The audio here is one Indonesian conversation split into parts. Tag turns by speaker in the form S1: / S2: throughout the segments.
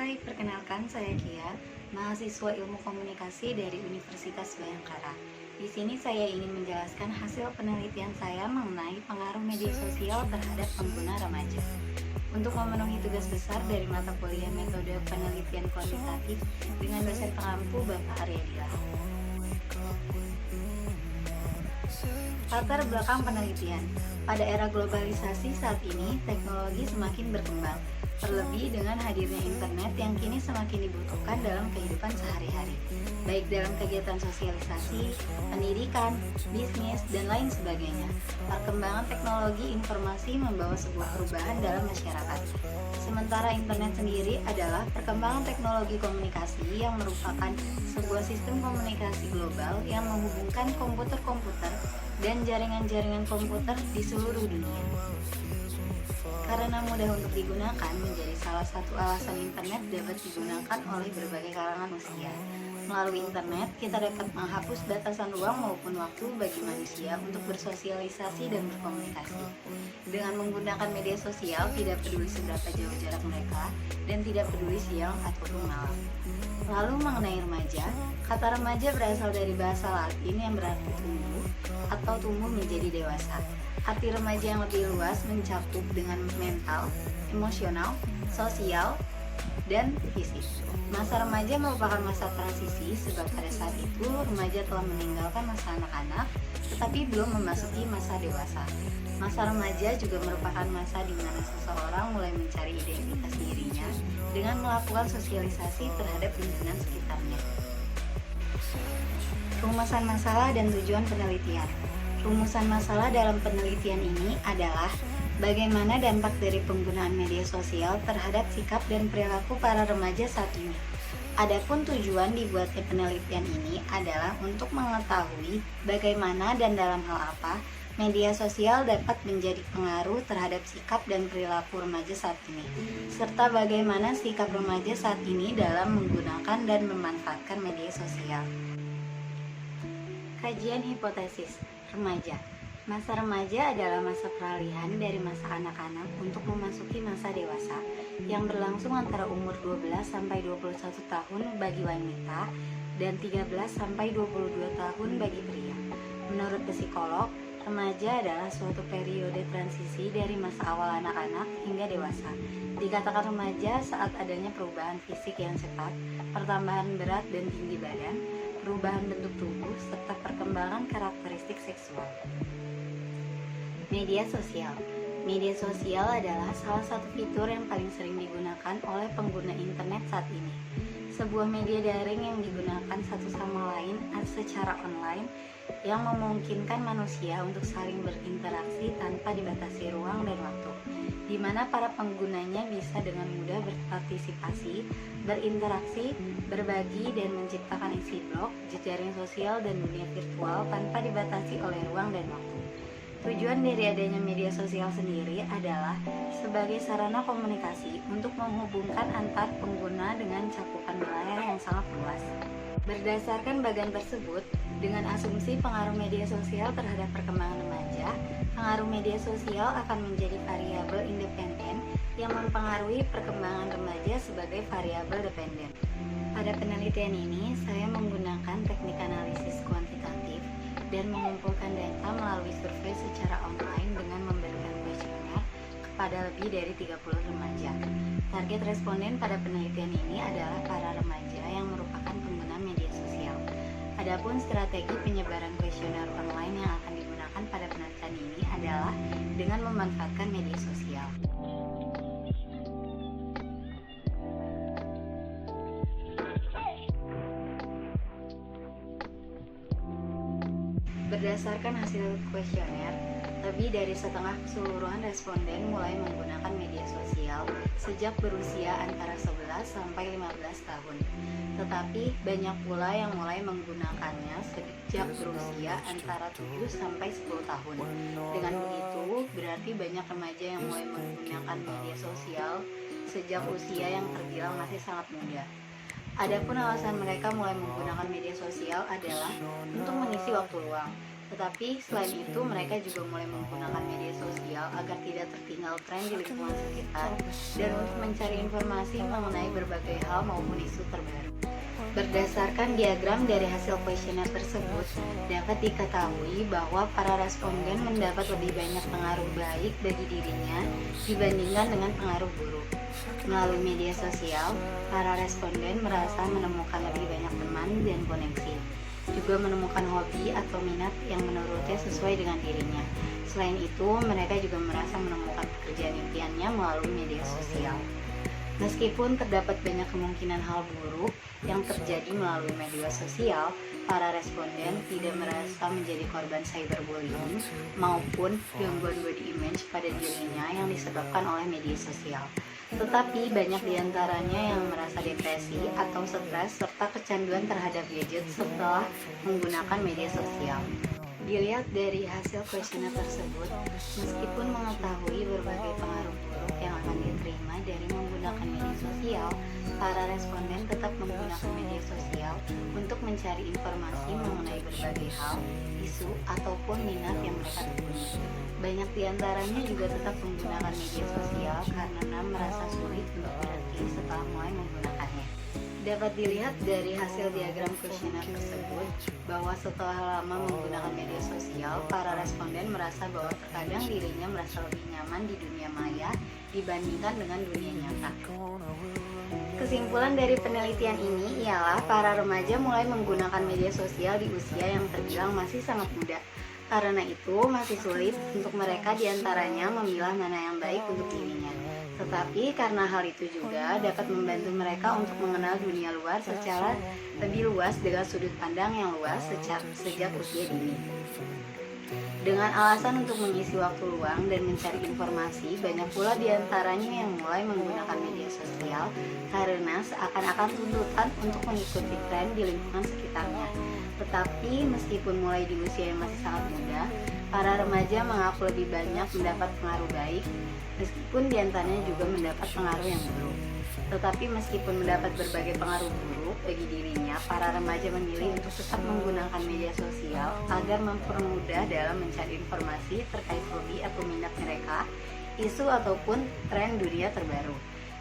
S1: Hai, perkenalkan saya Kia, mahasiswa Ilmu Komunikasi dari Universitas Bayangkara. Di sini saya ingin menjelaskan hasil penelitian saya mengenai pengaruh media sosial terhadap pengguna remaja. Untuk memenuhi tugas besar dari mata kuliah metode penelitian kuantitatif dengan dosen pengampu Bapak Aryadila. Latar belakang penelitian. Pada era globalisasi saat ini, teknologi semakin berkembang, terlebih dengan hadirnya internet yang kini semakin dibutuhkan dalam kehidupan sehari-hari, baik dalam kegiatan sosialisasi, pendidikan, bisnis, dan lain sebagainya. Perkembangan teknologi informasi membawa sebuah perubahan dalam masyarakat. Sementara internet sendiri adalah perkembangan teknologi komunikasi yang merupakan sebuah sistem komunikasi global yang menghubungkan komputer-komputer dan jaringan-jaringan komputer di seluruh dunia. Karena mudah untuk digunakan, menjadi salah satu alasan internet dapat digunakan oleh berbagai kalangan usia. Melalui internet, kita dapat menghapus batasan ruang maupun waktu bagi manusia untuk bersosialisasi dan berkomunikasi. Dengan menggunakan media sosial, tidak peduli seberapa jauh jarak mereka, dan tidak peduli siang ataupun malam. Lalu mengenai remaja, kata remaja berasal dari bahasa Latin yang berarti tumbuh atau tumbuh menjadi dewasa. Arti remaja yang lebih luas mencakup dengan mental, emosional, sosial, dan fisik. Masa remaja merupakan masa transisi sebab pada saat itu remaja telah meninggalkan masa anak-anak tetapi belum memasuki masa dewasa. Masa remaja juga merupakan masa di mana seseorang mulai mencari identitas dirinya dengan melakukan sosialisasi terhadap lingkungan sekitarnya. Rumusan masalah dan tujuan penelitian. Rumusan masalah dalam penelitian ini adalah bagaimana dampak dari penggunaan media sosial terhadap sikap dan perilaku para remaja saat ini. Adapun tujuan dibuatnya penelitian ini adalah untuk mengetahui bagaimana dan dalam hal apa media sosial dapat menjadi pengaruh terhadap sikap dan perilaku remaja saat ini, serta bagaimana sikap remaja saat ini dalam menggunakan dan memanfaatkan media sosial. Kajian hipotesis remaja. Masa remaja adalah masa peralihan dari masa anak-anak untuk memasuki masa dewasa yang berlangsung antara umur 12 sampai 21 tahun bagi wanita dan 13 sampai 22 tahun bagi pria. Menurut psikolog, remaja adalah suatu periode transisi dari masa awal anak-anak hingga dewasa. Dikatakan remaja saat adanya perubahan fisik yang cepat, pertambahan berat dan tinggi badan, perubahan bentuk tubuh, serta perkembangan karakteristik seksual. Media sosial. Media sosial adalah salah satu fitur yang paling sering digunakan oleh pengguna internet saat ini. Sebuah media daring yang digunakan satu sama lain secara online yang memungkinkan manusia untuk saling berinteraksi tanpa dibatasi ruang dan waktu, di mana para penggunanya bisa dengan mudah berpartisipasi, berinteraksi, berbagi, dan menciptakan isi blog, jejaring sosial, dan dunia virtual tanpa dibatasi oleh ruang dan waktu. Tujuan dari adanya media sosial sendiri adalah sebagai sarana komunikasi untuk menghubungkan antar pengguna dengan cakupan wilayah yang sangat luas. Berdasarkan bagian tersebut, dengan asumsi pengaruh media sosial terhadap perkembangan remaja, pengaruh media sosial akan menjadi variabel independen yang mempengaruhi perkembangan remaja sebagai variabel dependen. Pada penelitian ini, saya menggunakan teknik analisis kuantitatif dan mengumpulkan data melalui survei secara online dengan memberikan kuesioner kepada lebih dari 30 remaja. Target responden pada penelitian ini adalah para remaja yang merupakan pengguna media sosial. Adapun strategi penyebaran kuesioner online yang akan digunakan pada penelitian ini adalah dengan memanfaatkan media sosial. Berdasarkan hasil kuesioner, lebih dari setengah keseluruhan responden mulai menggunakan media sosial sejak berusia antara 11 sampai 15 tahun. Tetapi banyak pula yang mulai menggunakannya sejak berusia antara 7 sampai 10 tahun. Dengan begitu, berarti banyak remaja yang mulai menggunakan media sosial sejak usia yang terbilang masih sangat muda. Adapun alasan mereka mulai menggunakan media sosial adalah untuk mengisi waktu luang, Tetapi selain itu mereka juga mulai menggunakan media sosial agar tidak tertinggal tren di lingkungan sekitar dan untuk mencari informasi mengenai berbagai hal maupun isu terbaru. Berdasarkan diagram dari hasil kuesioner tersebut, dapat diketahui bahwa para responden mendapat lebih banyak pengaruh baik bagi dirinya dibandingkan dengan pengaruh buruk. Melalui media sosial, para responden merasa menemukan lebih banyak teman dan koneksi, juga menemukan hobi atau minat yang menurutnya sesuai dengan dirinya. Selain itu, mereka juga merasa menemukan pekerjaan impiannya melalui media sosial. Meskipun terdapat banyak kemungkinan hal buruk yang terjadi melalui media sosial, para responden tidak merasa menjadi korban cyberbullying maupun gangguan body image pada dirinya yang disebabkan oleh media sosial. Tetapi banyak diantaranya yang merasa depresi atau stres serta kecanduan terhadap gadget setelah menggunakan media sosial. Dilihat dari hasil kuesioner tersebut, meskipun mengetahui berbagai pengaruh buruk yang akan diterima dari menggunakan media sosial, para responden tetap menggunakan media sosial untuk mencari informasi mengenai berbagai hal, isu, ataupun minat yang mereka tekuni. Banyak diantaranya juga tetap menggunakan media sosial karena merasa sulit untuk berhenti setelah mulai menggunakannya. Dapat dilihat dari hasil diagram kuesioner tersebut bahwa setelah lama menggunakan media sosial, para responden merasa bahwa terkadang dirinya merasa lebih nyaman di dunia maya dibandingkan dengan dunia nyata. Kesimpulan dari penelitian ini ialah para remaja mulai menggunakan media sosial di usia yang terbilang masih sangat muda. Karena itu, masih sulit untuk mereka diantaranya memilah mana yang baik untuk dirinya. Tetapi karena hal itu juga dapat membantu mereka untuk mengenal dunia luar secara lebih luas dengan sudut pandang yang luas sejak usia dini. Dengan alasan untuk mengisi waktu luang dan mencari informasi, banyak pula diantaranya yang mulai menggunakan media sosial karena seakan-akan tuntutan untuk mengikuti tren di lingkungan sekitarnya. Tetapi meskipun mulai di usia yang masih sangat muda, para remaja mengaku lebih banyak mendapat pengaruh baik, meskipun diantaranya juga mendapat pengaruh yang buruk. Tetapi meskipun mendapat berbagai pengaruh buruk bagi dirinya, para remaja memilih untuk tetap menggunakan media sosial agar mempermudah dalam mencari informasi terkait hobi atau minat mereka, isu ataupun tren dunia terbaru.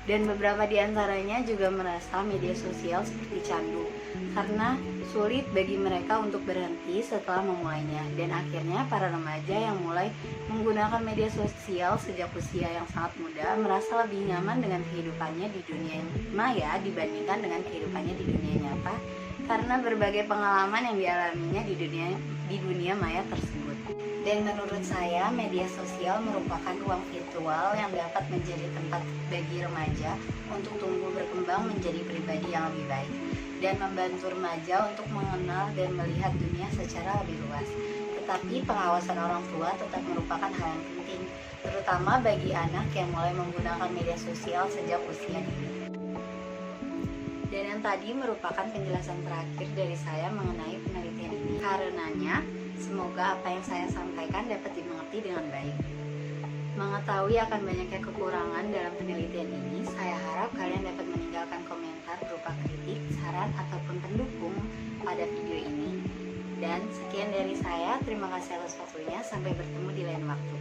S1: Dan beberapa di antaranya juga merasa media sosial seperti candu, karena sulit bagi mereka untuk berhenti setelah memulainya. Dan akhirnya para remaja yang mulai menggunakan media sosial sejak usia yang sangat muda merasa lebih nyaman dengan kehidupannya di dunia maya dibandingkan dengan kehidupannya di dunia nyata, karena berbagai pengalaman yang dialaminya di dunia maya tersebut. Dan menurut saya, media sosial merupakan ruang virtual yang dapat menjadi tempat bagi remaja untuk tumbuh berkembang menjadi pribadi yang lebih baik dan membantu remaja untuk mengenal dan melihat dunia secara lebih luas. Tetapi pengawasan orang tua tetap merupakan hal yang penting, terutama bagi anak yang mulai menggunakan media sosial sejak usia dini. Dan yang tadi merupakan penjelasan terakhir dari saya mengenai penelitian ini. Karenanya, semoga apa yang saya sampaikan dapat dimengerti dengan baik. Mengetahui akan banyaknya kekurangan dalam penelitian ini, saya harap kalian dapat meninggalkan komentar berupa kritik, saran, ataupun pendukung pada video ini. Dan sekian dari saya, terima kasih atas waktunya, sampai bertemu di lain waktu.